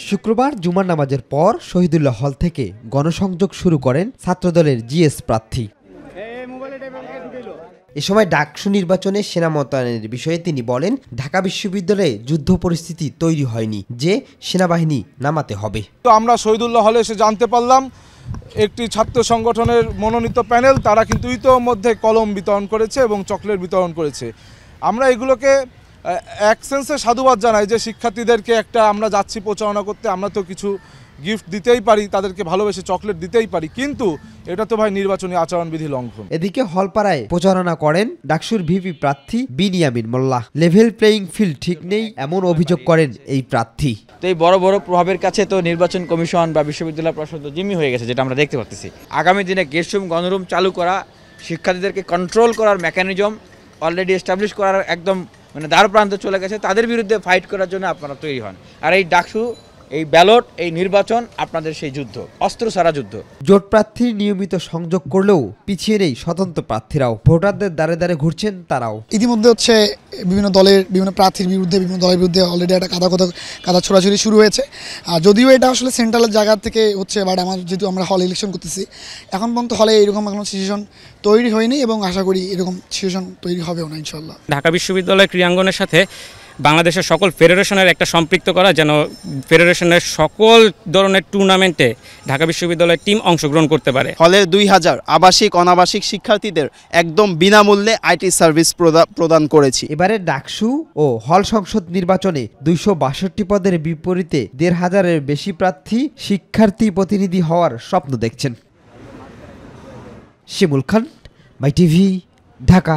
শুক্রবার জুমার নামাজের পর শহীদুল্লাহ হল থেকে গণসংযোগ শুরু করেন ছাত্রদলের জিএস প্রার্থী। এ সময় ডাকসু নির্বাচনে সেনা মোতায়েনের বিষয়ে তিনি বলেন, ঢাকা বিশ্ববিদ্যালয়ে যুদ্ধ পরিস্থিতি তৈরি হয়নি যে সেনাবাহিনী নামাতে হবে। তো আমরা শহীদুল্লাহ হলে এসে জানতে পারলাম একটি ছাত্র সংগঠনের মনোনীত প্যানেল তারা কিন্তু ইতোমধ্যে কলম বিতরণ করেছে এবং চকলেট বিতরণ করেছে। আমরা এগুলোকে এক সেন্সে সাধুবাদ জানাই যে শিক্ষার্থীদেরকে একটা আমরা যাচ্ছি প্রচারণা করতে, আমরা তো কিছু গিফট দিতেই পারি, তাদেরকে ভালোবেসে চকলেট দিতেই পারি, কিন্তু এটা তো ভাই নির্বাচনী আচরণবিধি লঙ্ঘন। এদিকে হলপাড়ায় প্রচারণা করেন ডাকসুর ভিপি প্রার্থী বিনিয়ামিন মোল্লা। লেভেল প্লেয়িং ফিল্ড ঠিক নেই এমন অভিযোগ করেন এই প্রার্থী। তো এই বড় বড় প্রভাবের কাছে তো নির্বাচন কমিশন বা বিশ্ববিদ্যালয় প্রশাসন জিম্মি হয়ে গেছে, যেটা আমরা দেখতে পাচ্ছি। আগামী দিনে গেস্ট রুম গণরুম চালু করা, শিক্ষার্থীদেরকে কন্ট্রোল করার মেকানিজম অলরেডি এস্টাবলিশ করার একদম দ্বার প্রান্তে চলে গেছে। তাদের বিরুদ্ধে ফাইট করার জন্য আপনারা তৈরি হন। আর এই ডাকসু, এই ব্যালট, এই নির্বাচন আপনাদের সেই যুদ্ধ, অস্ত্র ছাড়া যুদ্ধ। জোট প্রার্থীর নিয়মিত সংযোগ করলেও পিছিয়ে নেই স্বতন্ত্র প্রার্থীরাও। ভোটারদের দ্বারে দ্বারে ঘুরছেন তারাও। ইতিমধ্যে বিভিন্ন দলের বিভিন্ন প্রার্থীর বিরুদ্ধে, বিভিন্ন দলের বিরুদ্ধে অলরেডি একটা কাদা ছোড়াছুড়ি শুরু হয়েছে। আর যদিও এটা আসলে সেন্ট্রালের জায়গা থেকে হচ্ছে, বাট যেহেতু আমরা হল ইলেকশন করতেছি, এখন পর্যন্ত হলে এরকম কোনো সিচুয়েশন তৈরি হয়নি এবং আশা করি এরকম সিচুয়েশন তৈরি হবেও না ইনশাল্লাহ। ঢাকা বিশ্ববিদ্যালয় ক্রীড়াঙ্গনের সাথে বাংলাদেশের সকল ফেডারেশনের একটা সম্পৃক্ত করা, যেন ফেডারেশনের সকল ধরনের টুর্নামেন্টে ঢাকা বিশ্ববিদ্যালয়ের টিম অংশগ্রহণ করতে পারে। হলে 2000 আবাসিক অনাবাসিক শিক্ষার্থীদের একদম বিনামূল্যে আইটি সার্ভিস প্রদান করেছি। এবারে ডাকসু ও হল সংসদ নির্বাচনে 262 পদের বিপরীতে 1500-এর বেশি প্রার্থী শিক্ষার্থী প্রতিনিধি হওয়ার স্বপ্ন দেখছেন। শিমুল খান, মাই টিভি, ঢাকা।